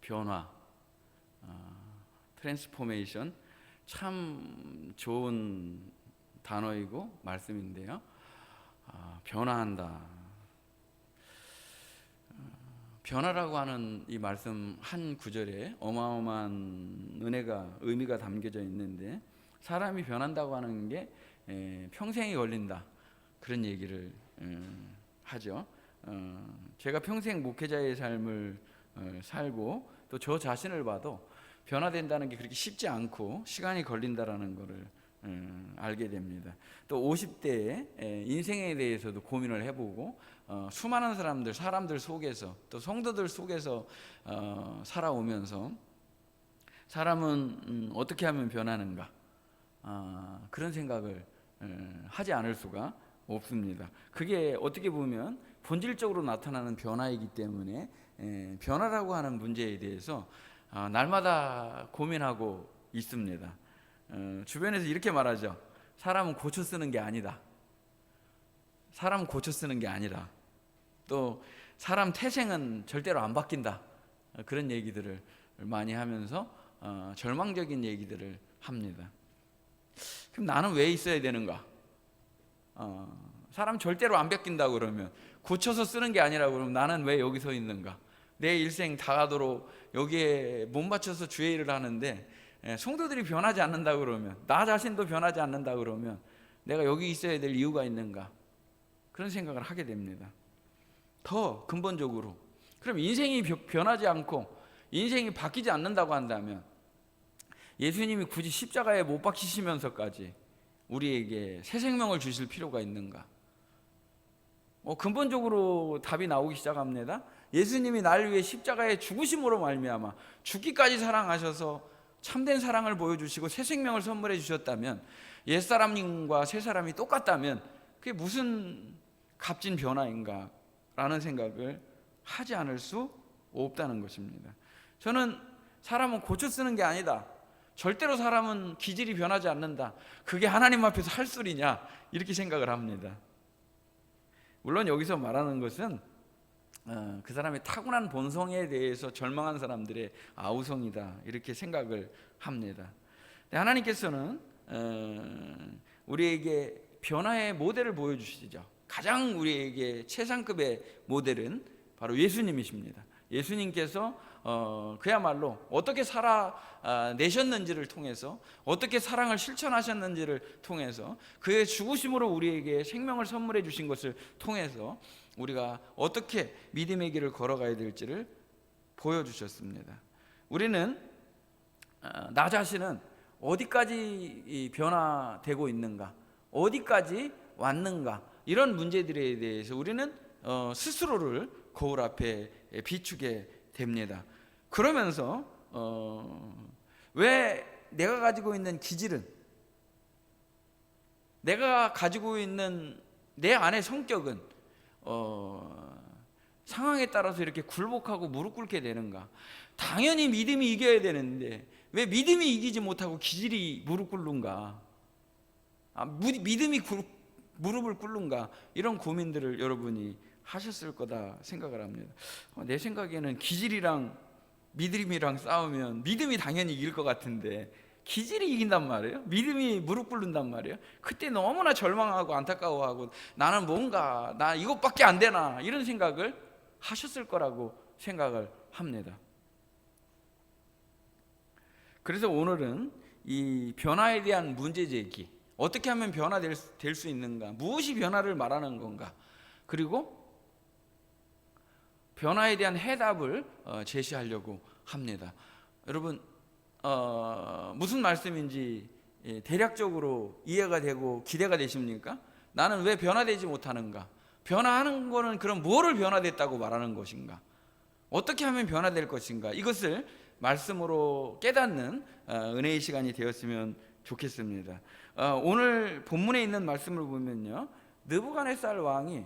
변화, 트랜스포메이션, 참 좋은 단어이고 말씀인데요. 변화한다. 변화라고 하는 이 말씀 한 구절에 어마어마한 의미가 담겨져 있는데, 사람이 변한다고 하는 게 평생이 걸린다, 그런 얘기를 하죠. 제가 평생 목회자의 삶을 살고 또 저 자신을 봐도 변화된다는 게 그렇게 쉽지 않고 시간이 걸린다라는 것을 알게 됩니다. 또 50대에 인생에 대해서도 고민을 해보고 수많은 사람들 속에서 또 성도들 속에서 살아오면서 사람은 어떻게 하면 변하는가, 그런 생각을 하지 않을 수가 없습니다. 그게 어떻게 보면 본질적으로 나타나는 변화이기 때문에 변화라고 하는 문제에 대해서 날마다 고민하고 있습니다. 주변에서 이렇게 말하죠. 사람은 고쳐 쓰는 게 아니다. 사람은 고쳐 쓰는 게 아니라, 또 사람 태생은 절대로 안 바뀐다, 그런 얘기들을 많이 하면서 절망적인 얘기들을 합니다. 그럼 나는 왜 있어야 되는가? 사람 절대로 안 바뀐다고 그러면, 고쳐서 쓰는 게 아니라 그러면 나는 왜 여기 서 있는가? 내 일생 다 가도록 여기에 못 맞춰서 주의 일을 하는데 성도들이 변하지 않는다 그러면, 나 자신도 변하지 않는다 그러면 내가 여기 있어야 될 이유가 있는가? 그런 생각을 하게 됩니다. 더 근본적으로, 그럼 인생이 변하지 않고 인생이 바뀌지 않는다고 한다면 예수님이 굳이 십자가에 못 박히시면서까지 우리에게 새 생명을 주실 필요가 있는가? 근본적으로 답이 나오기 시작합니다. 예수님이 나를 위해 십자가에 죽으심으로 말미암아 죽기까지 사랑하셔서 참된 사랑을 보여주시고 새 생명을 선물해 주셨다면, 옛사람과 새사람이 똑같다면 그게 무슨 값진 변화인가 라는 생각을 하지 않을 수 없다는 것입니다. 저는 사람은 고쳐 쓰는 게 아니다, 절대로 사람은 기질이 변하지 않는다, 그게 하나님 앞에서 할 소리냐, 이렇게 생각을 합니다. 물론 여기서 말하는 것은 그 사람의 타고난 본성에 대해서 절망한 사람들의 아우성이다, 이렇게 생각을 합니다. 하나님께서는 우리에게 변화의 모델을 보여주시죠. 가장 우리에게 최상급의 모델은 바로 예수님이십니다. 예수님께서 그야말로 어떻게 살아내셨는지를 통해서, 어떻게 사랑을 실천하셨는지를 통해서, 그의 죽으심으로 우리에게 생명을 선물해 주신 것을 통해서 우리가 어떻게 믿음의 길을 걸어가야 될지를 보여주셨습니다. 우리는 나 자신은 어디까지 변화되고 있는가, 어디까지 왔는가, 이런 문제들에 대해서 우리는 스스로를 거울 앞에 비추게 됩니다. 그러면서 왜 내가 가지고 있는 기질은, 내가 가지고 있는 내 안의 성격은 상황에 따라서 이렇게 굴복하고 무릎 꿇게 되는가? 당연히 믿음이 이겨야 되는데 왜 믿음이 이기지 못하고 기질이 무릎 꿇는가? 믿음이 무릎을 꿇는가? 이런 고민들을 여러분이 하셨을 거다 생각을 합니다. 내 생각에는 기질이랑 믿음이랑 싸우면 믿음이 당연히 이길 것 같은데 기질이 이긴단 말이에요. 믿음이 무릎 꿇는단 말이에요. 그때 너무나 절망하고 안타까워하고 나는 뭔가, 나 이것밖에 안 되나, 이런 생각을 하셨을 거라고 생각을 합니다. 그래서 오늘은 이 변화에 대한 문제제기, 어떻게 하면 변화될 수 있는가, 무엇이 변화를 말하는 건가, 그리고 변화에 대한 해답을 제시하려고 합니다. 여러분 무슨 말씀인지 대략적으로 이해가 되고 기대가 되십니까? 나는 왜 변화되지 못하는가? 변화하는 거는 그럼 뭐를 변화됐다고 말하는 것인가? 어떻게 하면 변화될 것인가? 이것을 말씀으로 깨닫는 은혜의 시간이 되었으면 좋겠습니다. 오늘 본문에 있는 말씀을 보면요, 느부갓네살 왕이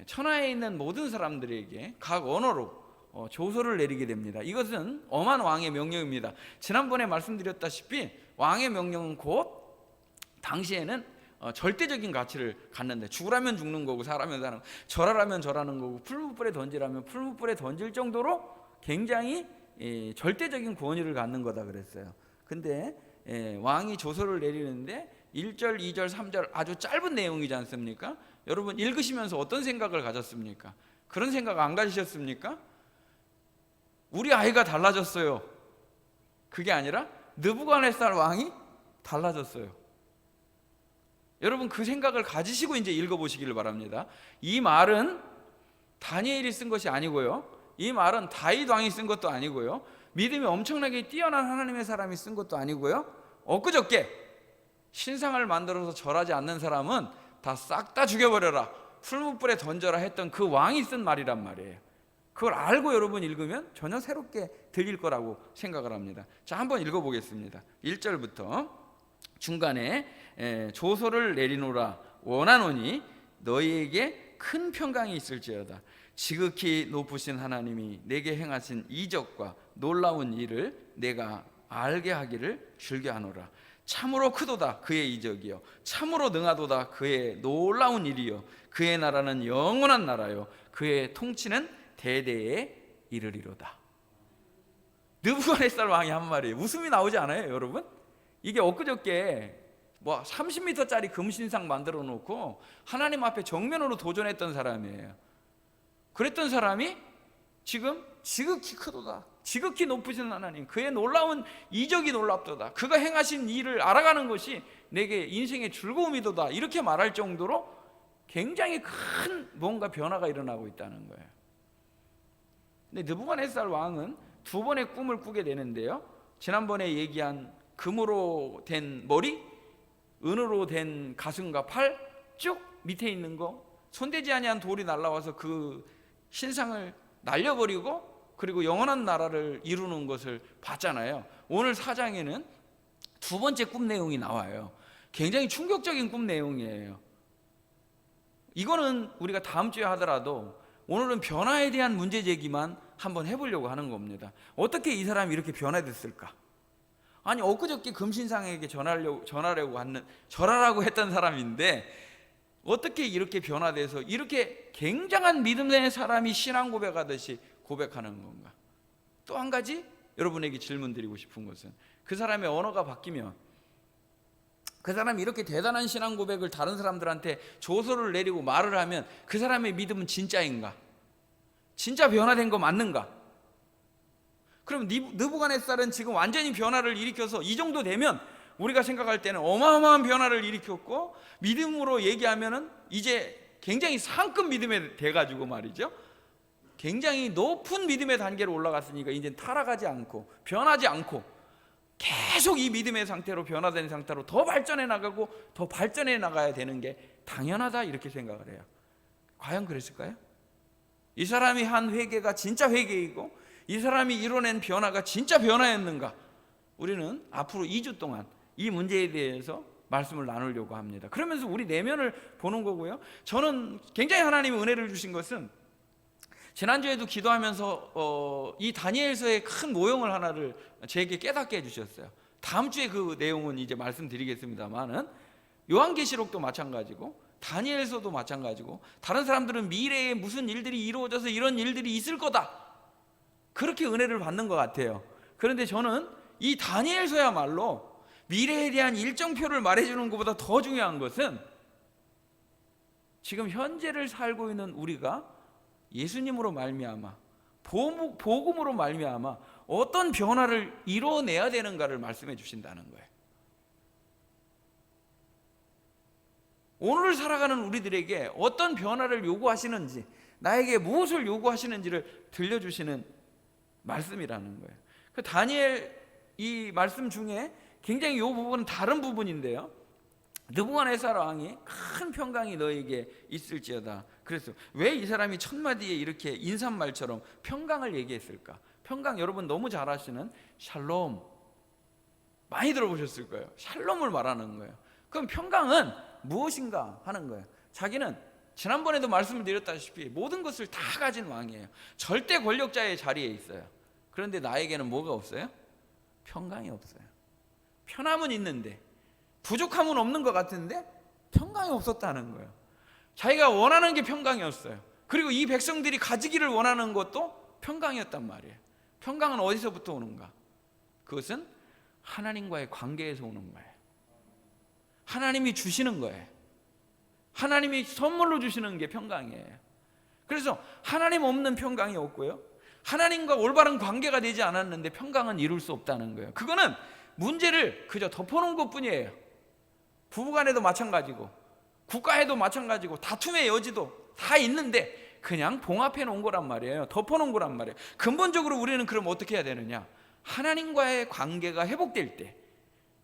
천하에 있는 모든 사람들에게 각 언어로 조서를 내리게 됩니다. 이것은 엄한 왕의 명령입니다. 지난번에 말씀드렸다시피 왕의 명령은 곧 당시에는 절대적인 가치를 갖는데, 죽으라면 죽는 거고 사라면 사는 거고, 절하라면 절하는 거고, 풀무불에 던지라면 풀무불에 던질 정도로 굉장히 절대적인 권위를 갖는 거다 그랬어요. 근데 왕이 조서를 내리는데 1절, 2절, 3절 아주 짧은 내용이지 않습니까? 여러분 읽으시면서 어떤 생각을 가졌습니까? 그런 생각 안 가지셨습니까? 우리 아이가 달라졌어요. 그게 아니라 느부갓네살 왕이 달라졌어요. 여러분 그 생각을 가지시고 이제 읽어보시기를 바랍니다. 이 말은 다니엘이 쓴 것이 아니고요, 이 말은 다윗 왕이 쓴 것도 아니고요, 믿음이 엄청나게 뛰어난 하나님의 사람이 쓴 것도 아니고요, 엊그저께 신상을 만들어서 절하지 않는 사람은 다 싹 다 죽여버려라, 풀무불에 던져라 했던 그 왕이 쓴 말이란 말이에요. 그걸 알고 여러분 읽으면 전혀 새롭게 들릴 거라고 생각을 합니다. 자, 한번 읽어보겠습니다. 1절부터 중간에 조서를 내리노라 원하노니 너희에게 큰 평강이 있을지어다. 지극히 높으신 하나님이 내게 행하신 이적과 놀라운 일을 내가 알게 하기를 즐겨하노라. 참으로 크도다 그의 이적이요, 참으로 능하도다 그의 놀라운 일이요, 그의 나라는 영원한 나라요, 그의 통치는 대대에 이르리로다. 느부갓네살 왕이 한 말이에요. 웃음이 나오지 않아요 여러분? 이게 엊그저께 30m짜리 금신상 만들어 놓고 하나님 앞에 정면으로 도전했던 사람이에요. 그랬던 사람이 지금 지극히 크도다, 지극히 높으신 하나님, 그의 놀라운 이적이 놀랍도다, 그가 행하신 일을 알아가는 것이 내게 인생의 즐거움이도다, 이렇게 말할 정도로 굉장히 큰 뭔가 변화가 일어나고 있다는 거예요. 근데 느부갓네살 왕은 두 번의 꿈을 꾸게 되는데요, 지난번에 얘기한 금으로 된 머리, 은으로 된 가슴과 팔, 쭉 밑에 있는 거, 손대지 아니한 돌이 날라와서 그 신상을 날려버리고 그리고 영원한 나라를 이루는 것을 봤잖아요. 오늘 4장에는 두 번째 꿈 내용이 나와요. 굉장히 충격적인 꿈 내용이에요. 이거는 우리가 다음 주에 하더라도 오늘은 변화에 대한 문제 제기만 한번 해보려고 하는 겁니다. 어떻게 이 사람이 이렇게 변화됐을까? 아니 엊그저께 금신상에게 절하라고 했던 사람인데 어떻게 이렇게 변화돼서 이렇게 굉장한 믿음의 사람이 신앙 고백하듯이 고백하는 건가? 또 한 가지 여러분에게 질문 드리고 싶은 것은, 그 사람의 언어가 바뀌면, 그 사람이 이렇게 대단한 신앙 고백을 다른 사람들한테 조서를 내리고 말을 하면 그 사람의 믿음은 진짜인가? 진짜 변화된 거 맞는가? 그럼 느부갓네살은 지금 완전히 변화를 일으켜서 이 정도 되면 우리가 생각할 때는 어마어마한 변화를 일으켰고, 믿음으로 얘기하면은 이제 굉장히 상급 믿음에 돼가지고 말이죠, 굉장히 높은 믿음의 단계로 올라갔으니까 이제 타락하지 않고 변하지 않고 계속 이 믿음의 상태로 변화된 상태로 더 발전해 나가고 더 발전해 나가야 되는 게 당연하다, 이렇게 생각을 해요. 과연 그랬을까요? 이 사람이 한 회개가 진짜 회개이고 이 사람이 이뤄낸 변화가 진짜 변화였는가? 우리는 앞으로 2주 동안 이 문제에 대해서 말씀을 나누려고 합니다. 그러면서 우리 내면을 보는 거고요. 저는 굉장히 하나님이 은혜를 주신 것은 지난주에도 기도하면서 이 다니엘서의 큰 모형을 하나를 제게 깨닫게 해주셨어요. 다음 주에 그 내용은 이제 말씀드리겠습니다만은, 요한계시록도 마찬가지고 다니엘서도 마찬가지고, 다른 사람들은 미래에 무슨 일들이 이루어져서 이런 일들이 있을 거다, 그렇게 은혜를 받는 것 같아요. 그런데 저는 이 다니엘서야말로 미래에 대한 일정표를 말해주는 것보다 더 중요한 것은 지금 현재를 살고 있는 우리가 예수님으로 말미암아, 복음으로 말미암아 어떤 변화를 이뤄내야 되는가를 말씀해 주신다는 거예요. 오늘을 살아가는 우리들에게 어떤 변화를 요구하시는지, 나에게 무엇을 요구하시는지를 들려주시는 말씀이라는 거예요. 그 다니엘 이 말씀 중에 굉장히 이 부분은 다른 부분인데요, 느부갓네살 왕이 큰 평강이 너에게 있을지어다. 그래서 왜 이 사람이 첫 마디에 이렇게 인사말처럼 평강을 얘기했을까? 평강 여러분 너무 잘 아시는 샬롬, 많이 들어보셨을 거예요. 샬롬을 말하는 거예요. 그럼 평강은 무엇인가 하는 거예요. 자기는 지난번에도 말씀을 드렸다시피 모든 것을 다 가진 왕이에요. 절대 권력자의 자리에 있어요. 그런데 나에게는 뭐가 없어요? 평강이 없어요. 편함은 있는데 부족함은 없는 것 같은데 평강이 없었다는 거예요. 자기가 원하는 게 평강이었어요. 그리고 이 백성들이 가지기를 원하는 것도 평강이었단 말이에요. 평강은 어디서부터 오는가? 그것은 하나님과의 관계에서 오는 거예요. 하나님이 주시는 거예요. 하나님이 선물로 주시는 게 평강이에요. 그래서 하나님 없는 평강이 없고요, 하나님과 올바른 관계가 되지 않았는데 평강은 이룰 수 없다는 거예요. 그거는 문제를 그저 덮어놓은 것뿐이에요. 부부간에도 마찬가지고 국가에도 마찬가지고 다툼의 여지도 다 있는데 그냥 봉합해 놓은 거란 말이에요. 덮어놓은 거란 말이에요. 근본적으로 우리는 그럼 어떻게 해야 되느냐? 하나님과의 관계가 회복될 때,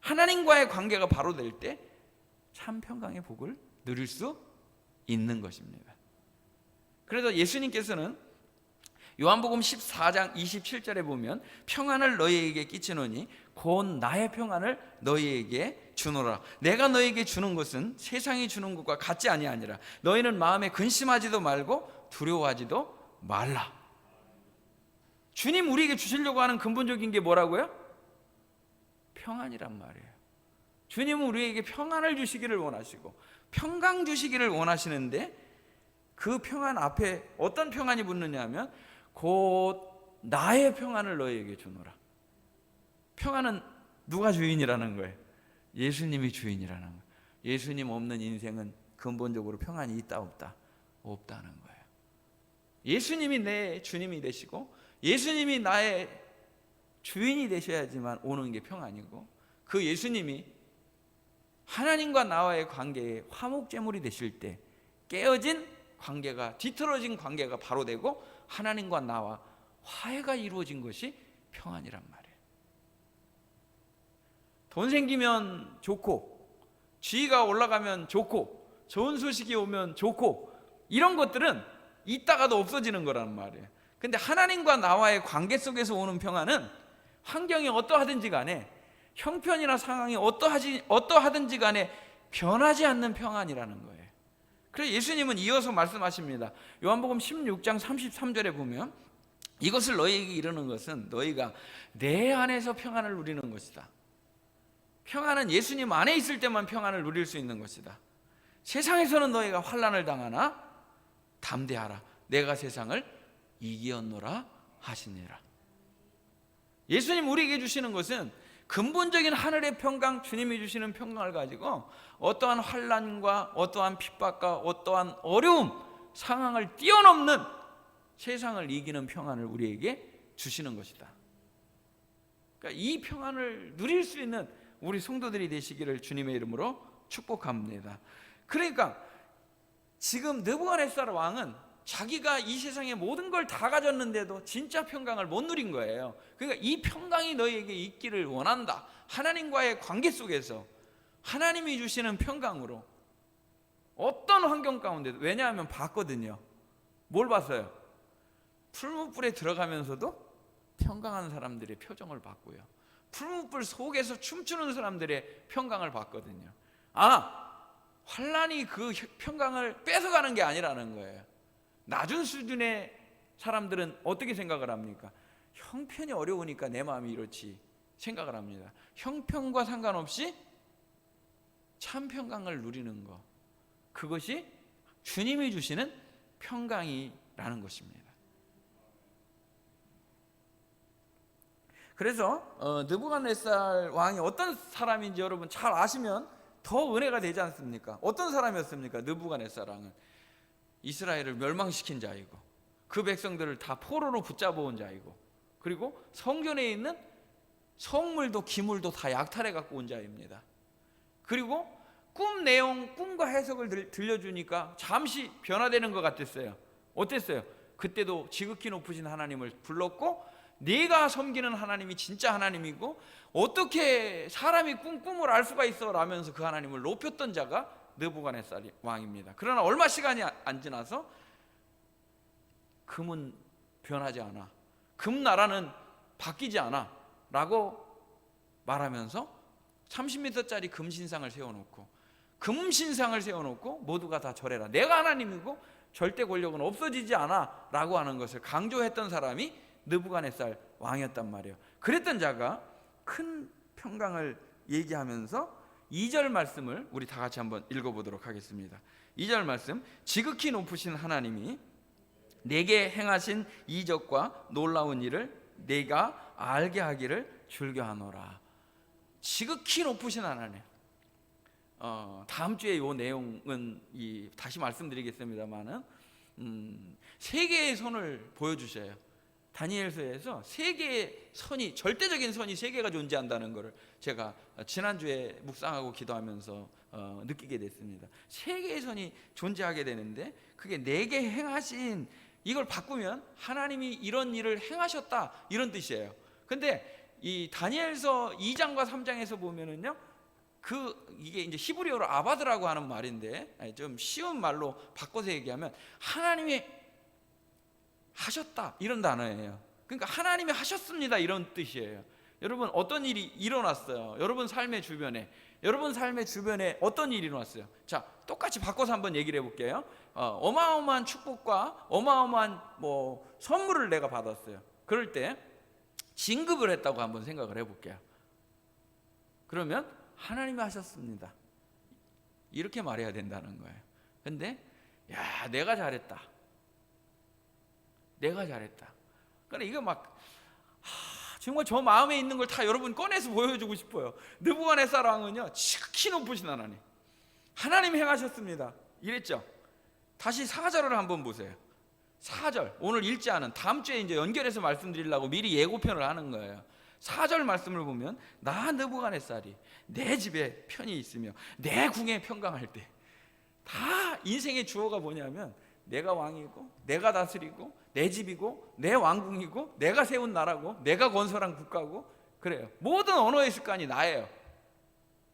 하나님과의 관계가 바로 될 때 참 평강의 복을 누릴 수 있는 것입니다. 그래서 예수님께서는 요한복음 14장 27절에 보면 평안을 너희에게 끼치노니 곧 나의 평안을 너희에게 주노라. 내가 너희에게 주는 것은 세상이 주는 것과 같지 아니하니라. 너희는 마음에 근심하지도 말고 두려워하지도 말라. 주님 우리에게 주시려고 하는 근본적인 게 뭐라고요? 평안이란 말이에요. 주님은 우리에게 평안을 주시기를 원하시고 평강 주시기를 원하시는데, 그 평안 앞에 어떤 평안이 붙느냐 하면 곧 나의 평안을 너희에게 주노라. 평안은 누가 주인이라는 거예요? 예수님이 주인이라는 거예요. 예수님 없는 인생은 근본적으로 평안이 있다 없다? 없다는 거예요. 예수님이 내 주님이 되시고 예수님이 나의 주인이 되셔야지만 오는 게 평안이고, 그 예수님이 하나님과 나와의 관계에 화목제물이 되실 때 깨어진 관계가, 뒤틀어진 관계가 바로 되고 하나님과 나와 화해가 이루어진 것이 평안이란 말이에요. 돈 생기면 좋고, 지위가 올라가면 좋고, 좋은 소식이 오면 좋고, 이런 것들은 있다가도 없어지는 거란 말이에요. 근데 하나님과 나와의 관계 속에서 오는 평안은 환경이 어떠하든지 간에, 형편이나 상황이 어떠하든지 간에 변하지 않는 평안이라는 거예요. 그래서 예수님은 이어서 말씀하십니다. 요한복음 16장 33절에 보면 이것을 너희에게 이르는 것은 너희가 내 안에서 평안을 누리는 것이다. 평안은 예수님 안에 있을 때만 평안을 누릴 수 있는 것이다. 세상에서는 너희가 환난을 당하나 담대하라. 내가 세상을 이기었노라 하시니라. 예수님 우리에게 주시는 것은 근본적인 하늘의 평강, 주님이 주시는 평강을 가지고 어떠한 환난과 어떠한 핍박과 어떠한 어려움, 상황을 뛰어넘는 세상을 이기는 평안을 우리에게 주시는 것이다. 그러니까 이 평안을 누릴 수 있는 우리 성도들이 되시기를 주님의 이름으로 축복합니다. 그러니까 지금 느부갓네살 왕은 자기가 이 세상의 모든 걸 다 가졌는데도 진짜 평강을 못 누린 거예요. 그러니까 이 평강이 너희에게 있기를 원한다. 하나님과의 관계 속에서 하나님이 주시는 평강으로 어떤 환경 가운데도, 왜냐하면 봤거든요. 뭘 봤어요? 풀무불에 들어가면서도 평강한 사람들의 표정을 봤고요, 풀무불 속에서 춤추는 사람들의 평강을 봤거든요. 환난이 그 평강을 뺏어가는 게 아니라는 거예요. 낮은 수준의 사람들은 어떻게 생각을 합니까? 형편이 어려우니까 내 마음이 이렇지 생각을 합니다. 형편과 상관없이 참 평강을 누리는 것, 그것이 주님이 주시는 평강이라는 것입니다. 그래서 느부갓네살 왕이 어떤 사람인지 여러분 잘 아시면 더 은혜가 되지 않습니까? 어떤 사람이었습니까? 느부갓네살 왕은 이스라엘을 멸망시킨 자이고 그 백성들을 다 포로로 붙잡아온 자이고, 그리고 성전에 있는 성물도 기물도 다 약탈해 갖고 온 자입니다. 그리고 꿈 내용, 꿈과 해석을 들려주니까 잠시 변화되는 것 같았어요. 어땠어요? 그때도 지극히 높으신 하나님을 불렀고, 네가 섬기는 하나님이 진짜 하나님이고 어떻게 사람이 꿈을 알 수가 있어 라면서 그 하나님을 높였던 자가 느부갓네살 왕입니다. 그러나 얼마 시간이 안 지나서 금은 변하지 않아, 금나라는 바뀌지 않아 라고 말하면서 30m짜리 금신상을 세워놓고, 금신상을 세워놓고 모두가 다 절해라, 내가 하나님이고 절대 권력은 없어지지 않아 라고 하는 것을 강조했던 사람이 느부갓네살 왕이었단 말이에요. 그랬던 자가 큰 평강을 얘기하면서 2절 말씀을 우리 다 같이 한번 읽어보도록 하겠습니다. 2절 말씀, 지극히 높으신 하나님이 내게 행하신 이적과 놀라운 일을 네가 알게 하기를 즐겨하노라. 지극히 높으신 하나님. 다음 주에 이 내용은 다시 말씀드리겠습니다만은 세 개의 선을 보여주셔요. 다니엘서에서 세 개의 선이, 절대적인 선이 세 개가 존재한다는 것을 제가 지난주에 묵상하고 기도하면서 느끼게 됐습니다. 세 개의 선이 존재하게 되는데 그게 네 개 행하신, 이걸 바꾸면 하나님이 이런 일을 행하셨다 이런 뜻이에요. 근데 이 다니엘서 2장과 3장에서 보면은요, 이게 이제 히브리어로 아바드라고 하는 말인데 좀 쉬운 말로 바꿔서 얘기하면 하나님이 하셨다 이런 단어예요. 그러니까 하나님이 하셨습니다 이런 뜻이에요. 여러분, 어떤 일이 일어났어요? 여러분 삶의 주변에 어떤 일이 일어났어요? 자, 똑같이 바꿔서 한번 얘기를 해볼게요. 어마어마한 축복과 어마어마한 선물을 내가 받았어요. 그럴 때 진급을 했다고 한번 생각을 해볼게요. 그러면 하나님이 하셨습니다 이렇게 말해야 된다는 거예요. 근데 내가 잘했다. 그러니까 이거 막 정말 저 마음에 있는 걸 다 여러분 꺼내서 보여주고 싶어요. 느부갓네살 왕은요, 지극히 높으신 하나님이 행하셨습니다 이랬죠. 다시 4절을 한번 보세요. 4절, 오늘 읽지 않은, 다음 주에 이제 연결해서 말씀드리려고 미리 예고편을 하는 거예요. 4절 말씀을 보면 나 느부갓네살이 내 집에 편히 있으며 내 궁에 평강할 때, 다 인생의 주어가 뭐냐면 내가 왕이고 내가 다스리고 내 집이고 내 왕궁이고 내가 세운 나라고 내가 건설한 국가고, 그래요. 모든 언어의 습관이 나예요.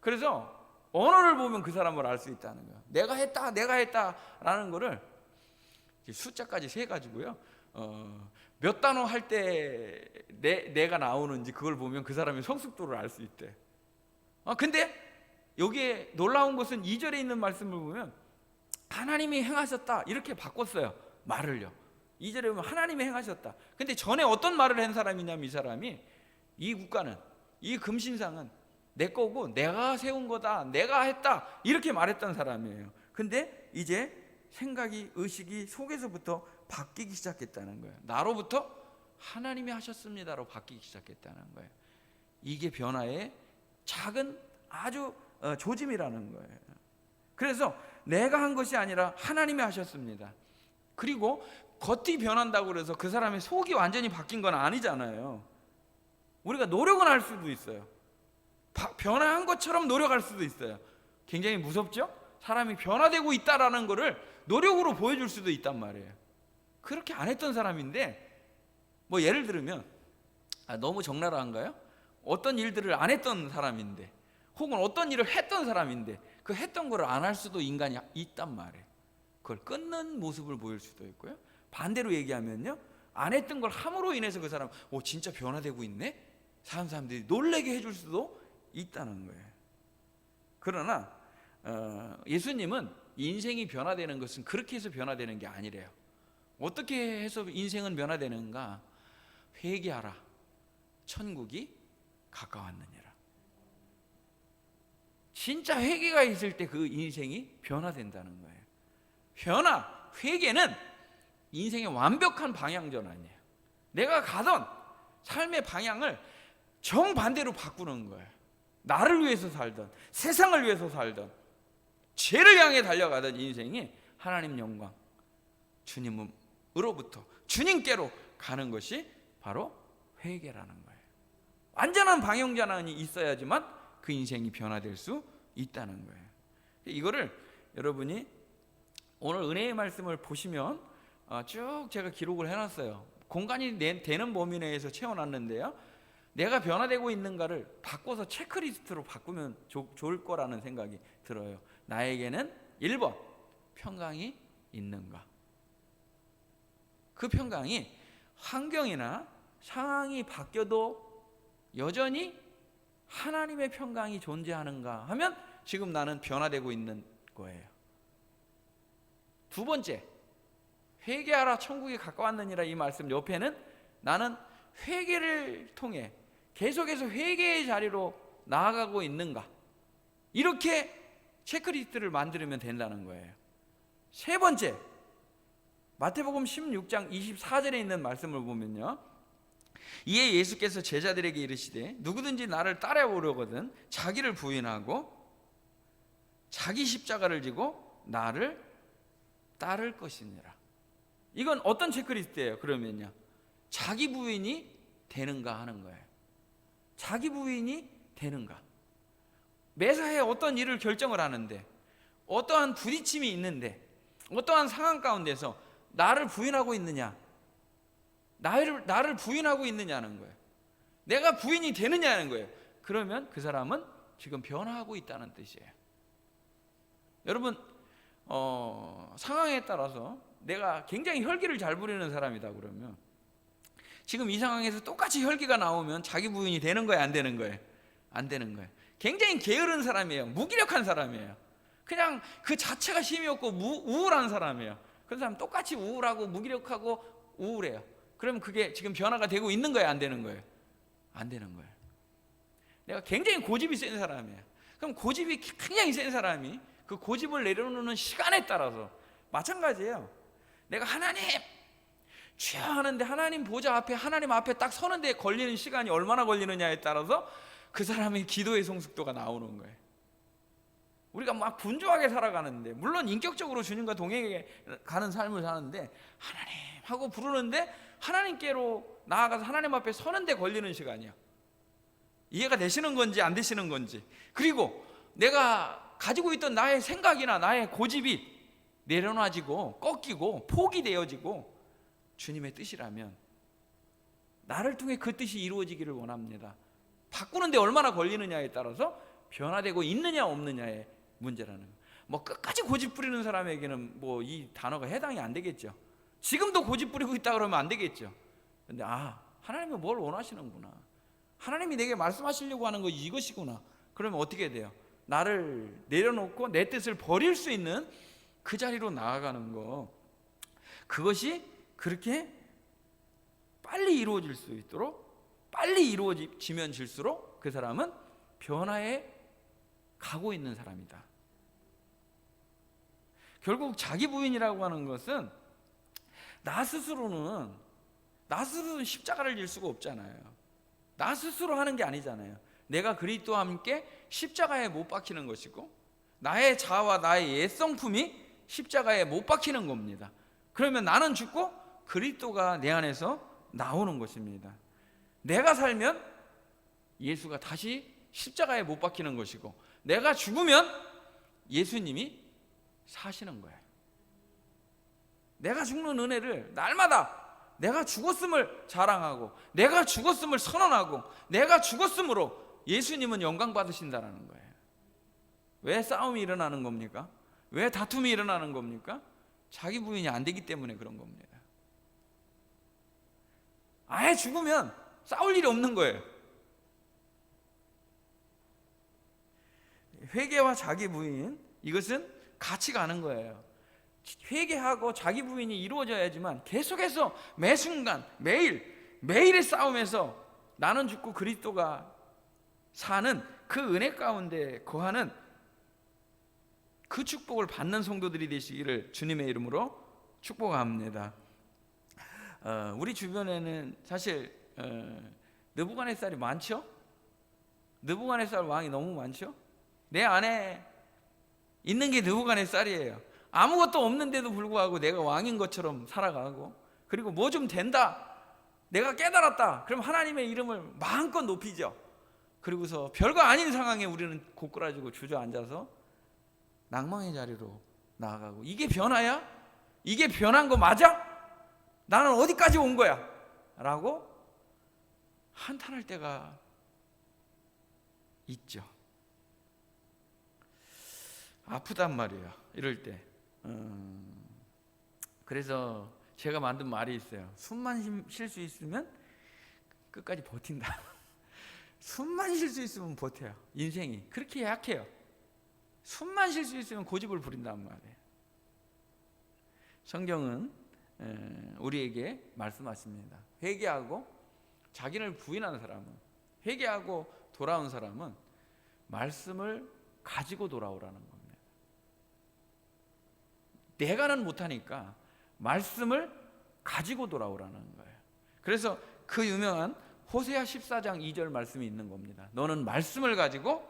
그래서 언어를 보면 그 사람을 알 수 있다는 거예요. 내가 했다라는 거를 숫자까지 세가지고요, 몇 단어 할 때 내가 나오는지 그걸 보면 그 사람의 성숙도를 알 수 있대. 근데 여기에 놀라운 것은 2절에 있는 말씀을 보면 하나님이 행하셨다 이렇게 바꿨어요, 말을요. 2절에 보면 하나님이 행하셨다. 근데 전에 어떤 말을 한 사람이냐면, 이 사람이 이 국가는, 이 금신상은 내 거고 내가 세운 거다, 내가 했다 이렇게 말했던 사람이에요. 근데 이제 생각이, 의식이 속에서부터 바뀌기 시작했다는 거예요. 나로부터 하나님이 하셨습니다로 바뀌기 시작했다는 거예요. 이게 변화의 작은 아주 조짐이라는 거예요. 그래서 내가 한 것이 아니라 하나님이 하셨습니다. 그리고 겉이 변한다고 그래서 그 사람의 속이 완전히 바뀐 건 아니잖아요. 우리가 노력은 할 수도 있어요. 변화한 것처럼 노력할 수도 있어요. 굉장히 무섭죠? 사람이 변화되고 있다라는 것을 노력으로 보여줄 수도 있단 말이에요. 그렇게 안 했던 사람인데, 예를 들면 너무 적나라한가요? 어떤 일들을 안 했던 사람인데, 혹은 어떤 일을 했던 사람인데 그 했던 거를 안 할 수도 인간이 있단 말이에요. 그걸 끊는 모습을 보일 수도 있고요, 반대로 얘기하면요, 안 했던 걸 함으로 인해서 그 사람 진짜 변화되고 있네? 사람들이 놀라게 해줄 수도 있다는 거예요. 그러나 예수님은 인생이 변화되는 것은 그렇게 해서 변화되는 게 아니래요. 어떻게 해서 인생은 변화되는가? 회개하라, 천국이 가까웠느니라. 진짜 회개가 있을 때 그 인생이 변화된다는 거예요. 회개는 인생의 완벽한 방향 전환이에요. 내가 가던 삶의 방향을 정반대로 바꾸는 거예요. 나를 위해서 살던, 세상을 위해서 살던, 죄를 향해 달려가던 인생이 하나님 영광, 주님으로부터 주님께로 가는 것이 바로 회개라는 거예요. 완전한 방향 전환이 있어야지만 그 인생이 변화될 수 있다는 거예요. 이거를 여러분이 오늘 은혜의 말씀을 보시면 쭉 제가 기록을 해놨어요. 공간이 되는 범위 내에서 채워놨는데요, 내가 변화되고 있는가를 바꿔서 체크리스트로 바꾸면 좋을 거라는 생각이 들어요. 나에게는 1번 평강이 있는가? 그 평강이 환경이나 상황이 바뀌어도 여전히 하나님의 평강이 존재하는가 하면 지금 나는 변화되고 있는 거예요. 두 번째, 회개하라 천국이 가까웠느니라, 이 말씀 옆에는 나는 회개를 통해 계속해서 회개의 자리로 나아가고 있는가, 이렇게 체크리스트를 만들면 된다는 거예요. 세 번째, 마태복음 16장 24절에 있는 말씀을 보면요, 이에 예수께서 제자들에게 이르시되 누구든지 나를 따라오려거든 자기를 부인하고 자기 십자가를 지고 나를 따를 것이니라. 이건 어떤 체크리스트예요? 그러면요, 자기 부인이 되는가 하는 거예요. 자기 부인이 되는가. 매사에 어떤 일을 결정을 하는데, 어떠한 부딪힘이 있는데, 어떠한 상황 가운데서 나를 부인하고 있느냐, 나를 부인하고 있느냐는 거예요. 내가 부인이 되느냐는 거예요. 그러면 그 사람은 지금 변화하고 있다는 뜻이에요. 여러분, 상황에 따라서 내가 굉장히 혈기를 잘 부리는 사람이다 그러면 지금 이 상황에서 똑같이 혈기가 나오면 자기 부인이 되는 거예요, 안 되는 거예요? 안 되는 거예요. 굉장히 게으른 사람이에요. 무기력한 사람이에요. 그냥 그 자체가 힘이 없고 우울한 사람이에요. 그런 사람 똑같이 우울하고 무기력하고 우울해요. 그러면 그게 지금 변화가 되고 있는 거예요, 안 되는 거예요? 안 되는 거예요. 내가 굉장히 고집이 센 사람이에요. 그럼 고집이 굉장히 센 사람이 그 고집을 내려놓는 시간에 따라서 마찬가지예요. 내가 하나님 주여 하는데 하나님 보좌 앞에, 하나님 앞에 딱 서는데 걸리는 시간이 얼마나 걸리느냐에 따라서 그 사람의 기도의 성숙도가 나오는 거예요. 우리가 막 분주하게 살아가는데, 물론 인격적으로 주님과 동행해 가는 삶을 사는데 하나님 하고 부르는데 하나님께로 나아가서 하나님 앞에 서는데 걸리는 시간이야. 이해가 되시는 건지 안 되시는 건지. 그리고 내가 가지고 있던 나의 생각이나 나의 고집이 내려놔지고 꺾이고 포기되어지고 주님의 뜻이라면 나를 통해 그 뜻이 이루어지기를 원합니다. 바꾸는데 얼마나 걸리느냐에 따라서 변화되고 있느냐 없느냐의 문제라는 거예요. 뭐 끝까지 고집 부리는 사람에게는 뭐 이 단어가 해당이 안 되겠죠. 지금도 고집 부리고 있다 그러면 안 되겠죠. 근데 하나님이 뭘 원하시는구나, 하나님이 내게 말씀하시려고 하는 거 이것이구나. 그러면 어떻게 돼요? 나를 내려놓고 내 뜻을 버릴 수 있는 그 자리로 나아가는 거, 그것이 그렇게 빨리 이루어질 수 있도록, 빨리 이루어지면 질수록 그 사람은 변화에 가고 있는 사람이다. 결국 자기 부인이라고 하는 것은 나 스스로는 십자가를 질 수가 없잖아요. 나 스스로 하는 게 아니잖아요. 내가 그리스도와 함께 십자가에 못 박히는 것이고, 나의 자아와 나의 옛성품이 십자가에 못 박히는 겁니다. 그러면 나는 죽고 그리스도가 내 안에서 나오는 것입니다. 내가 살면 예수가 다시 십자가에 못 박히는 것이고, 내가 죽으면 예수님이 사시는 거예요. 내가 죽는 은혜를 날마다 내가 죽었음을 자랑하고, 내가 죽었음을 선언하고, 내가 죽었음으로 예수님은 영광 받으신다는 거예요. 왜 싸움이 일어나는 겁니까? 왜 다툼이 일어나는 겁니까? 자기 부인이 안 되기 때문에 그런 겁니다. 아예 죽으면 싸울 일이 없는 거예요. 회개와 자기 부인, 이것은 같이 가는 거예요. 회개하고 자기 부인이 이루어져야지만 계속해서 매 순간 매일의 싸움에서 나는 죽고 그리스도가 사는 그 은혜 가운데 거하는 그 축복을 받는 성도들이 되시기를 주님의 이름으로 축복합니다. 우리 주변에는 사실 느부갓네살이 많죠? 느부갓네살 왕이 너무 많죠? 내 안에 있는 게 느부갓네살이에요. 아무것도 없는데도 불구하고 내가 왕인 것처럼 살아가고, 그리고 뭐 좀 된다, 내가 깨달았다, 그럼 하나님의 이름을 마음껏 높이죠. 그리고서 별거 아닌 상황에 우리는 고꾸라지고 주저앉아서 낭망의 자리로 나아가고, 이게 변화야? 이게 변한 거 맞아? 나는 어디까지 온 거야? 라고 한탄할 때가 있죠. 아프단 말이에요, 이럴 때. 그래서 제가 만든 말이 있어요. 숨만 쉴 수 있으면 끝까지 버틴다. 숨만 쉴 수 있으면 버텨요. 인생이 그렇게 약해요. 숨만 쉴 수 있으면 고집을 부린단 말이에요. 성경은 우리에게 말씀하십니다. 회개하고 자기를 부인하는 사람은, 회개하고 돌아온 사람은 말씀을 가지고 돌아오라는 겁니다. 내가는 못하니까 말씀을 가지고 돌아오라는 거예요. 그래서 그 유명한 호세아 14장 2절 말씀이 있는 겁니다. 너는 말씀을 가지고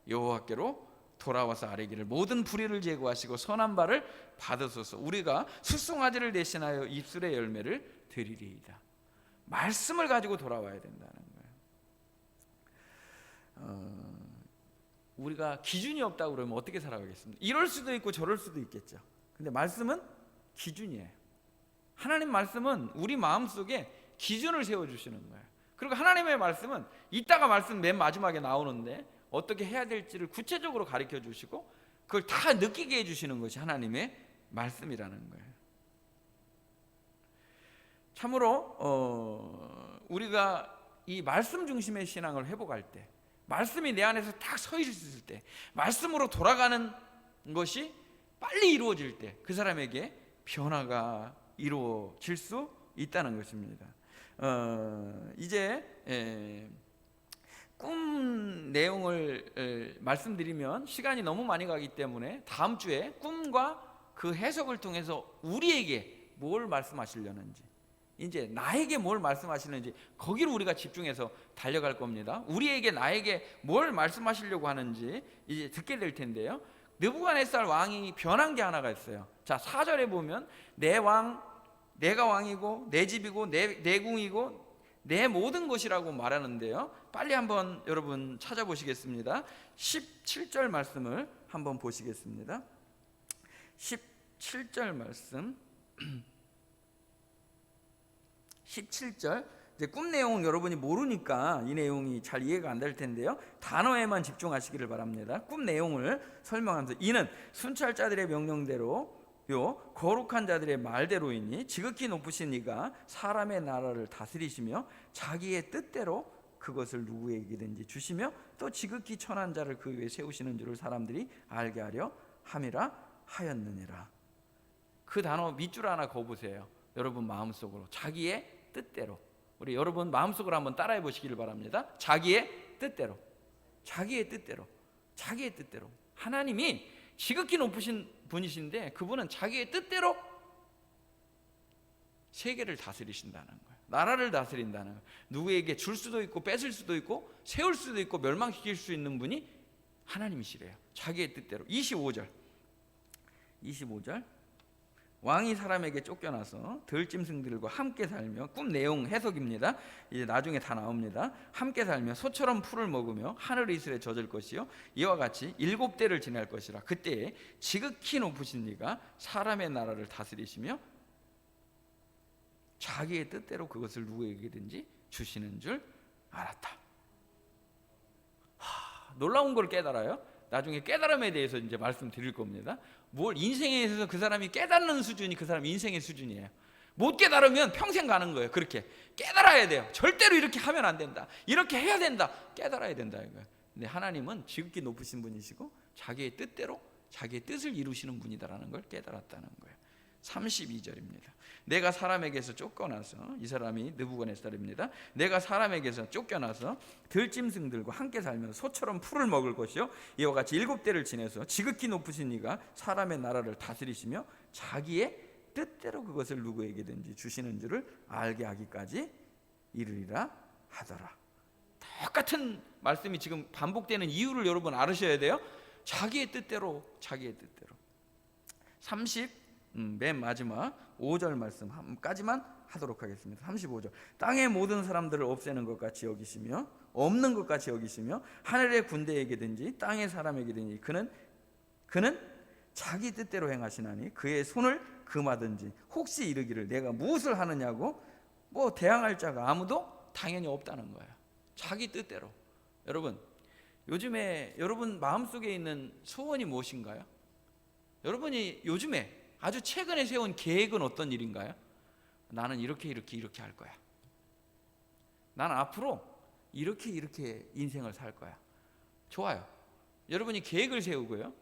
여호와께로 돌아와서 아뢰기를 모든 불의를 제거하시고 선한 바를 받으소서. 우리가 숫송아지를 대신하여 입술의 열매를 드리리이다. 말씀을 가지고 돌아와야 된다는 거예요. 우리가 기준이 없다고 그러면 어떻게 살아가겠습니까? 이럴 수도 있고 저럴 수도 있겠죠. 근데 말씀은 기준이에요. 하나님 말씀은 우리 마음속에 기준을 세워주시는 거예요. 그리고 하나님의 말씀은 이따가 말씀 맨 마지막에 나오는데 어떻게 해야 될지를 구체적으로 가르쳐 주시고 그걸 다 느끼게 해주시는 것이 하나님의 말씀이라는 거예요. 참으로 우리가 이 말씀 중심의 신앙을 회복할 때, 말씀이 내 안에서 딱 서 있을 때, 말씀으로 돌아가는 것이 빨리 이루어질 때 그 사람에게 변화가 이루어질 수 있다는 것입니다. 이제 꿈 내용을 말씀드리면 시간이 너무 많이 가기 때문에 다음 주에 꿈과 그 해석을 통해서 우리에게 뭘 말씀하시려는지, 이제 나에게 뭘 말씀하시는지 거기를 우리가 집중해서 달려갈 겁니다. 우리에게 나에게 뭘 말씀하시려고 하는지 이제 듣게 될 텐데요. 느부갓네살 왕이 변한 게 하나가 있어요. 자, 4절에 보면 내가 왕이고 내 집이고 내 궁이고 내 모든 것이라고 말하는데요. 빨리 한번 여러분 찾아보시겠습니다. 17절 말씀을 한번 보시겠습니다. 17절 말씀 17절, 이제 꿈 내용은 여러분이 모르니까 이 내용이 잘 이해가 안 될 텐데요. 단어에만 집중하시기를 바랍니다. 꿈 내용을 설명하면서 이는 순찰자들의 명령대로 거룩한 자들의 말대로이니 지극히 높으신 이가 사람의 나라를 다스리시며 자기의 뜻대로 그것을 누구에게든지 주시며 또 지극히 천한 자를 그 위에 세우시는 줄을 사람들이 알게 하려 함이라 하였느니라. 그 단어 밑줄 하나 그어보세요. 여러분 마음속으로 자기의 뜻대로. 우리 여러분 마음속으로 한번 따라해 보시기를 바랍니다. 자기의 뜻대로, 자기의 뜻대로, 자기의 뜻대로. 하나님이 지극히 높으신 분이신데 그분은 자기의 뜻대로 세계를 다스리신다는 거예요. 나라를 다스린다는 거예요. 누구에게 줄 수도 있고 뺏을 수도 있고 세울 수도 있고 멸망시킬 수 있는 분이 하나님이시래요. 자기의 뜻대로. 25절 왕이 사람에게 쫓겨나서 들짐승들과 함께 살며, 꿈 내용 해석입니다. 이제 나중에 다 나옵니다. 함께 살며 소처럼 풀을 먹으며 하늘 이슬에 젖을 것이요 이와 같이 7대를 지낼 것이라. 그때에 지극히 높으신 이가 사람의 나라를 다스리시며 자기의 뜻대로 그것을 누구에게든지 주시는 줄 알았다. 놀라운 걸 깨달아요. 나중에 깨달음에 대해서 이제 말씀드릴 겁니다. 뭘 인생에 있어서 그 사람이 깨닫는 수준이 그 사람 인생의 수준이에요. 못 깨달으면 평생 가는 거예요. 그렇게 깨달아야 돼요. 절대로 이렇게 하면 안 된다, 이렇게 해야 된다, 깨달아야 된다 이거예요. 근데 하나님은 지극히 높으신 분이시고 자기의 뜻대로 자기의 뜻을 이루시는 분이다라는 걸 깨달았다는 거예요. 32절입니다. 내가 사람에게서 쫓겨나서, 이 사람이 느부갓네살입니다. 내가 사람에게서 쫓겨나서 들짐승들과 함께 살면서 소처럼 풀을 먹을 것이요 이와 같이 7대를 지내서 지극히 높으신 이가 사람의 나라를 다스리시며 자기의 뜻대로 그것을 누구에게든지 주시는 줄을 알게 하기까지 이르리라 하더라. 똑같은 말씀이 지금 반복되는 이유를 여러분 알으셔야 돼요. 자기의 뜻대로, 자기의 뜻대로. 맨 마지막 5절 말씀까지만 하도록 하겠습니다. 35절. 땅의 모든 사람들을 없애는 것 같이 여기시며 없는 것 같이 여기시며 하늘의 군대에게든지 땅의 사람에게든지 그는 자기 뜻대로 행하시나니 그의 손을 금하든지 혹시 이르기를 내가 무엇을 하느냐고 뭐 대항할 자가 아무도 당연히 없다는 거예요. 자기 뜻대로. 여러분, 요즘에 여러분 마음속에 있는 소원이 무엇인가요? 여러분이 요즘에 아주 최근에 세운 계획은 어떤 일인가요? 나는 이렇게 할 거야. 나는 앞으로 이렇게 인생을 살 거야. 좋아요. 여러분이 계획을 세우고요,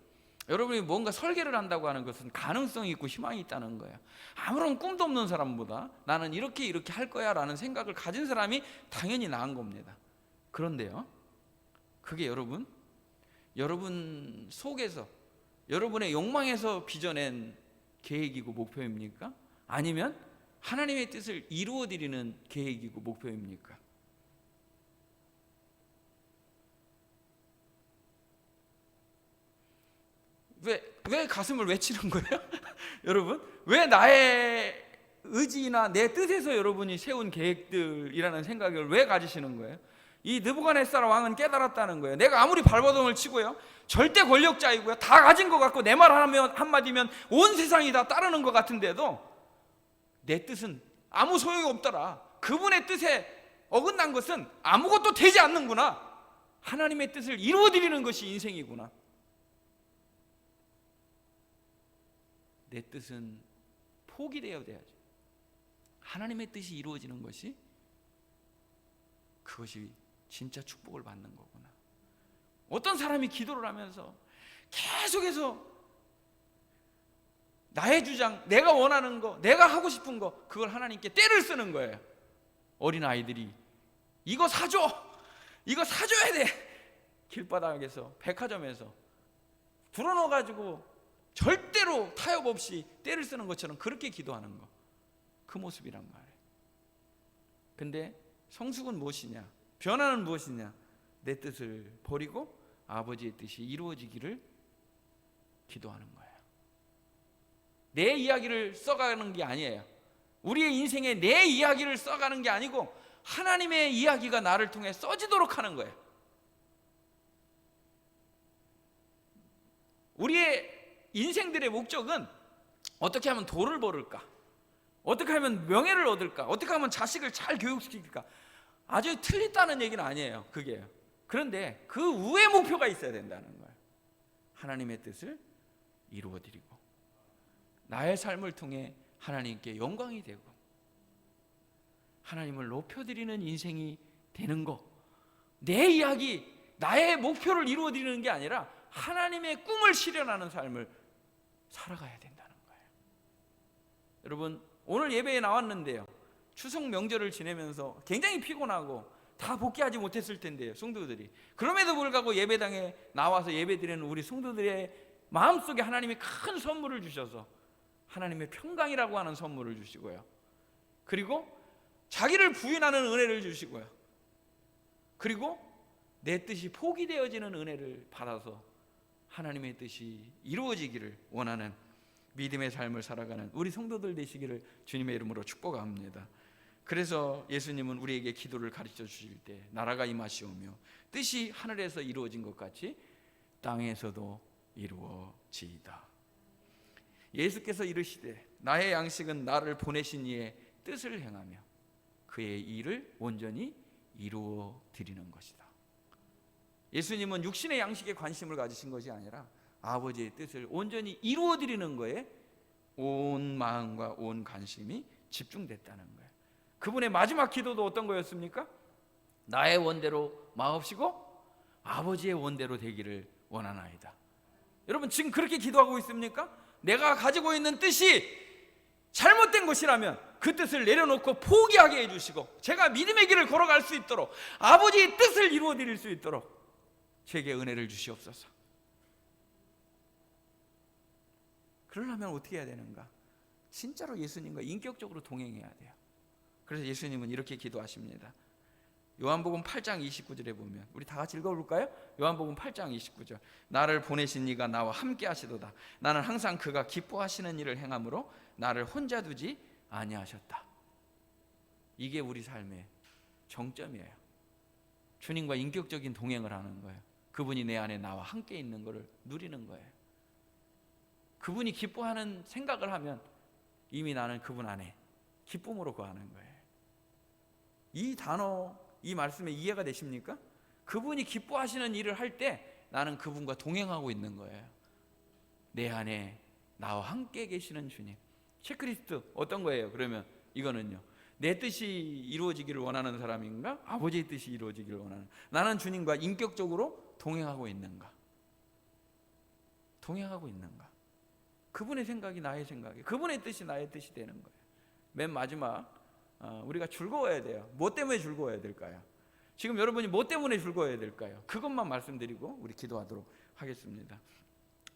여러분이 뭔가 설계를 한다고 하는 것은 가능성이 있고 희망이 있다는 거예요. 아무런 꿈도 없는 사람보다 나는 이렇게 할 거야 라는 생각을 가진 사람이 당연히 나은 겁니다. 그런데요, 그게 여러분 속에서 여러분의 욕망에서 빚어낸 계획이고 목표입니까? 아니면 하나님의 뜻을 이루어 드리는 계획이고 목표입니까? 왜 가슴을 외치는 거예요? 여러분, 왜 나의 의지나 내 뜻에서 여러분이 세운 계획들이라는 생각을 왜 가지시는 거예요? 이 느부갓네살 왕은 깨달았다는 거예요. 내가 아무리 발버둥을 치고요, 절대 권력자이고요, 다 가진 것 같고 내 말 한마디면 온 세상이 다 따르는 것 같은데도 내 뜻은 아무 소용이 없더라. 그분의 뜻에 어긋난 것은 아무것도 되지 않는구나. 하나님의 뜻을 이루어드리는 것이 인생이구나. 내 뜻은 포기되어야 돼야죠. 하나님의 뜻이 이루어지는 것이, 그것이 진짜 축복을 받는 거구나. 어떤 사람이 기도를 하면서 계속해서 나의 주장, 내가 원하는 거, 내가 하고 싶은 거, 그걸 하나님께 떼를 쓰는 거예요. 어린 아이들이 이거 사줘, 이거 사줘야 돼, 길바닥에서, 백화점에서 불어넣어가지고 절대로 타협 없이 떼를 쓰는 것처럼 그렇게 기도하는 거, 그 모습이란 말이에요. 근데 성숙은 무엇이냐? 변화는 무엇이냐? 내 뜻을 버리고 아버지의 뜻이 이루어지기를 기도하는 거예요. 내 이야기를 써가는 게 아니에요. 우리의 인생에 내 이야기를 써가는 게 아니고 하나님의 이야기가 나를 통해 써지도록 하는 거예요. 우리의 인생들의 목적은 어떻게 하면 돈을 벌을까? 어떻게 하면 명예를 얻을까? 어떻게 하면 자식을 잘 교육시킬까? 아주 틀렸다는 얘기는 아니에요. 그게. 그런데 그 우의 목표가 있어야 된다는 거예요. 하나님의 뜻을 이루어드리고 나의 삶을 통해 하나님께 영광이 되고 하나님을 높여드리는 인생이 되는 거. 내 이야기, 나의 목표를 이루어드리는 게 아니라 하나님의 꿈을 실현하는 삶을 살아가야 된다는 거예요. 여러분, 오늘 예배에 나왔는데요, 추석 명절을 지내면서 굉장히 피곤하고 다 복귀하지 못했을 텐데요, 성도들이. 그럼에도 불구하고 예배당에 나와서 예배드리는 우리 성도들의 마음속에 하나님이 큰 선물을 주셔서 하나님의 평강이라고 하는 선물을 주시고요, 그리고 자기를 부인하는 은혜를 주시고요, 그리고 내 뜻이 포기되어지는 은혜를 받아서 하나님의 뜻이 이루어지기를 원하는 믿음의 삶을 살아가는 우리 성도들 되시기를 주님의 이름으로 축복합니다. 그래서 예수님은 우리에게 기도를 가르쳐 주실 때 나라가 임하시오며 뜻이 하늘에서 이루어진 것 같이 땅에서도 이루어지이다. 예수께서 이르시되 나의 양식은 나를 보내신 이의 뜻을 행하며 그의 일을 온전히 이루어 드리는 것이다. 예수님은 육신의 양식에 관심을 가지신 것이 아니라 아버지의 뜻을 온전히 이루어 드리는 거에 온 마음과 온 관심이 집중됐다는 거예요. 그분의 마지막 기도도 어떤 거였습니까? 나의 원대로 마옵시고 아버지의 원대로 되기를 원하나이다. 여러분, 지금 그렇게 기도하고 있습니까? 내가 가지고 있는 뜻이 잘못된 것이라면 그 뜻을 내려놓고 포기하게 해주시고 제가 믿음의 길을 걸어갈 수 있도록 아버지의 뜻을 이루어 드릴 수 있도록 제게 은혜를 주시옵소서. 그러려면 어떻게 해야 되는가? 진짜로 예수님과 인격적으로 동행해야 돼요. 그래서 예수님은 이렇게 기도하십니다. 요한복음 8장 29절에 보면, 우리 다 같이 읽어볼까요? 요한복음 8장 29절. 나를 보내신 이가 나와 함께 하시도다. 나는 항상 그가 기뻐하시는 일을 행함으로 나를 혼자 두지 아니하셨다. 이게 우리 삶의 정점이에요. 주님과 인격적인 동행을 하는 거예요. 그분이 내 안에 나와 함께 있는 것을 누리는 거예요. 그분이 기뻐하는 생각을 하면 이미 나는 그분 안에 기쁨으로 거하는 거예요. 이 단어, 이 말씀에 이해가 되십니까? 그분이 기뻐하시는 일을 할 때 나는 그분과 동행하고 있는 거예요. 내 안에 나와 함께 계시는 주님. 체크리스트 어떤 거예요? 그러면 이거는요, 내 뜻이 이루어지기를 원하는 사람인가? 아버지의 뜻이 이루어지기를 원하는, 나는 주님과 인격적으로 동행하고 있는가? 동행하고 있는가? 그분의 생각이 나의 생각이, 그분의 뜻이 나의 뜻이 되는 거예요. 맨 마지막, 우리가 즐거워야 돼요. 뭐 때문에 즐거워야 될까요? 지금 여러분이 뭐 때문에 즐거워야 될까요? 그것만 말씀드리고 우리 기도하도록 하겠습니다.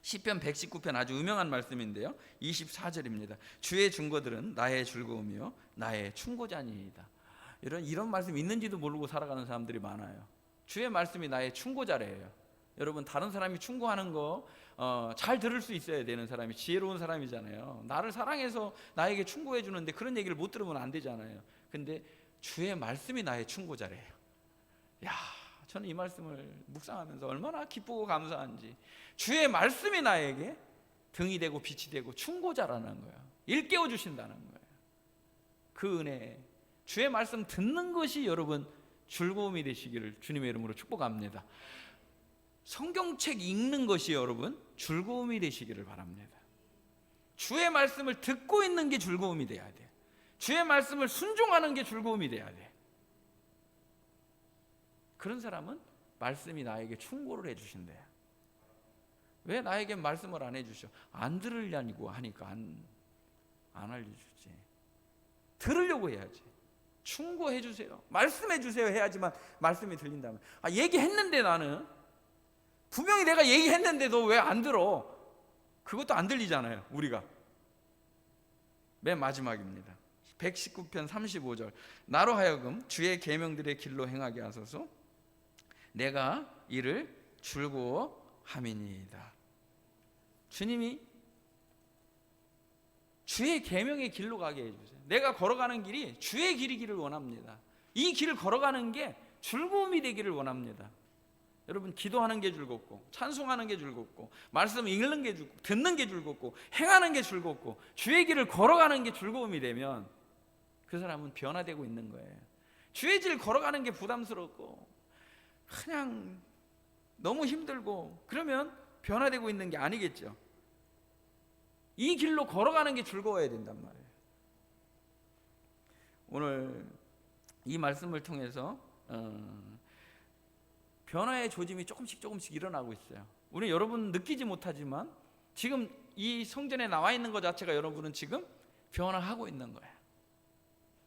시편 119편 아주 유명한 말씀인데요. 24절입니다. 주의 증거들은 나의 즐거움이요 나의 충고자니이다. 이런 말씀이 있는지도 모르고 살아가는 사람들이 많아요. 주의 말씀이 나의 충고자래요. 여러분, 다른 사람이 충고하는 거 잘 들을 수 있어야 되는 사람이 지혜로운 사람이잖아요. 나를 사랑해서 나에게 충고해 주는데 그런 얘기를 못 들으면 안 되잖아요. 근데 주의 말씀이 나의 충고자래요. 야, 저는 이 말씀을 묵상하면서 얼마나 기쁘고 감사한지. 주의 말씀이 나에게 등이 되고 빛이 되고 충고자라는 거예요. 일깨워 주신다는 거예요. 그 은혜, 주의 말씀 듣는 것이 여러분 즐거움이 되시기를 주님의 이름으로 축복합니다. 성경책 읽는 것이 여러분 즐거움이 되시기를 바랍니다. 주의 말씀을 듣고 있는 게 즐거움이 돼야 돼. 주의 말씀을 순종하는 게 즐거움이 돼야 돼. 그런 사람은 말씀이 나에게 충고를 해주신대요. 왜 나에게 말씀을 안 해주셔? 안 들으려고 하니까 안 알려주지. 들으려고 해야지. 충고해 주세요, 말씀해 주세요 해야지만 말씀이 들린다면. 얘기했는데 나는 분명히 내가 얘기했는데 너 왜 안 들어? 그것도 안 들리잖아요. 우리가 맨 마지막입니다. 119편 35절. 나로 하여금 주의 계명들의 길로 행하게 하소서. 내가 이를 즐거워함이니이다. 주님이 주의 계명의 길로 가게 해주세요. 내가 걸어가는 길이 주의 길이기를 원합니다. 이 길을 걸어가는 게 즐거움이 되기를 원합니다. 여러분, 기도하는 게 즐겁고 찬송하는 게 즐겁고 말씀 읽는 게 즐겁고 듣는 게 즐겁고 행하는 게 즐겁고 주의 길을 걸어가는 게 즐거움이 되면 그 사람은 변화되고 있는 거예요. 주의 길 걸어가는 게 부담스럽고 그냥 너무 힘들고 그러면 변화되고 있는 게 아니겠죠. 이 길로 걸어가는 게 즐거워야 된단 말이에요. 오늘 이 말씀을 통해서 변화의 조짐이 조금씩 일어나고 있어요. 우리 여러분 느끼지 못하지만 지금 이 성전에 나와 있는 것 자체가 여러분은 지금 변화하고 있는 거예요.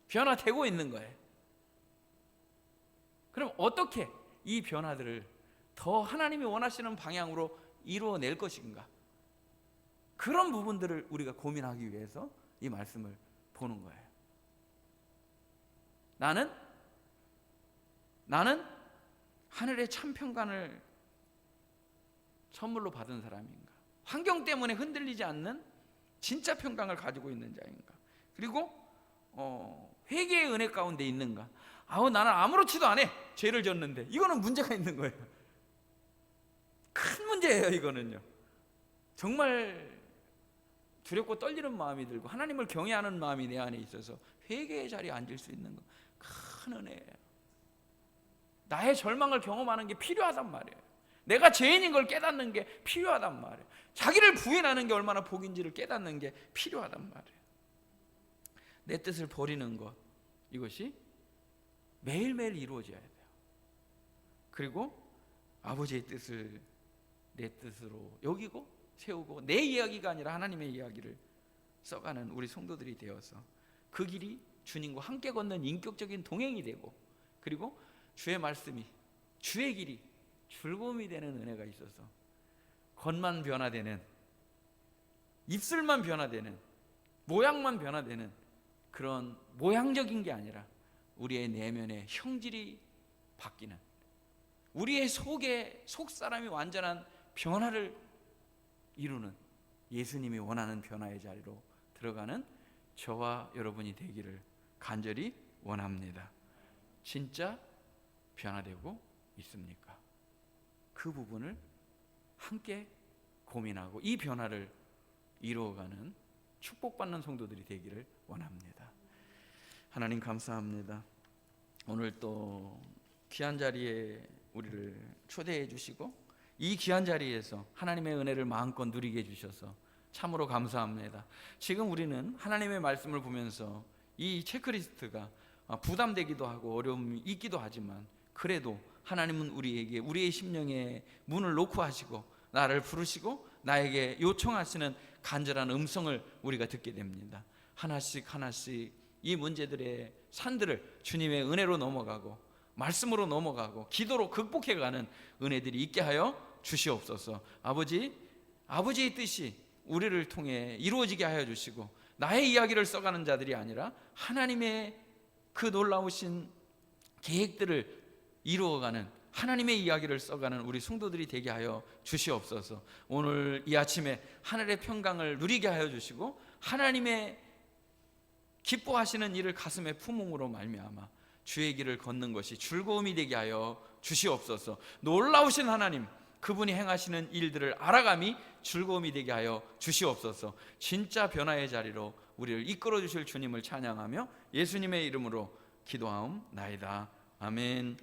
변화되고 있는 거예요. 그럼 어떻게 이 변화들을 더 하나님이 원하시는 방향으로 이루어낼 것인가? 그런 부분들을 우리가 고민하기 위해서 이 말씀을 보는 거예요. 나는 하늘의 참 평강을 선물로 받은 사람인가? 환경 때문에 흔들리지 않는 진짜 평강을 가지고 있는 자인가? 그리고 회개의 은혜 가운데 있는가? 나는 아무렇지도 않아, 죄를 졌는데. 이거는 문제가 있는 거예요. 큰 문제예요. 이거는요. 정말 두렵고 떨리는 마음이 들고 하나님을 경외하는 마음이 내 안에 있어서 회개의 자리에 앉을 수 있는 거 큰 은혜예요. 나의 절망을 경험하는 게 필요하단 말이에요. 내가 죄인인 걸 깨닫는 게 필요하단 말이에요. 자기를 부인하는 게 얼마나 복인지를 깨닫는 게 필요하단 말이에요. 내 뜻을 버리는 것, 이것이 매일매일 이루어져야 돼요. 그리고 아버지의 뜻을 내 뜻으로 여기고 세우고 내 이야기가 아니라 하나님의 이야기를 써가는 우리 성도들이 되어서 그 길이 주님과 함께 걷는 인격적인 동행이 되고, 그리고 주의 말씀이, 주의 길이 즐거움이 되는 은혜가 있어서 겉만 변화되는, 입술만 변화되는, 모양만 변화되는 그런 모양적인 게 아니라 우리의 내면의 형질이 바뀌는, 우리의 속사람이 완전한 변화를 이루는, 예수님이 원하는 변화의 자리로 들어가는 저와 여러분이 되기를 간절히 원합니다. 진짜 변화되고 있습니까? 그 부분을 함께 고민하고 이 변화를 이루어가는 축복받는 성도들이 되기를 원합니다. 하나님 감사합니다. 오늘 또 귀한 자리에 우리를 초대해 주시고 이 귀한 자리에서 하나님의 은혜를 마음껏 누리게 해주셔서 참으로 감사합니다. 지금 우리는 하나님의 말씀을 보면서 이 체크리스트가 부담되기도 하고 어려움이 있기도 하지만, 그래도 하나님은 우리에게 우리의 심령에 문을 놓고 하시고 나를 부르시고 나에게 요청하시는 간절한 음성을 우리가 듣게 됩니다. 하나씩 이 문제들의 산들을 주님의 은혜로 넘어가고 말씀으로 넘어가고 기도로 극복해가는 은혜들이 있게 하여 주시옵소서. 아버지, 아버지의 뜻이 우리를 통해 이루어지게 하여 주시고, 나의 이야기를 써가는 자들이 아니라 하나님의 그 놀라우신 계획들을 이루어가는, 하나님의 이야기를 써가는 우리 성도들이 되게 하여 주시옵소서. 오늘 이 아침에 하늘의 평강을 누리게 하여 주시고, 하나님의 기뻐하시는 일을 가슴에 품음으로 말미암아 주의 길을 걷는 것이 즐거움이 되게 하여 주시옵소서. 놀라우신 하나님, 그분이 행하시는 일들을 알아감이 즐거움이 되게 하여 주시옵소서. 진짜 변화의 자리로 우리를 이끌어 주실 주님을 찬양하며 예수님의 이름으로 기도하옵나이다. 아멘.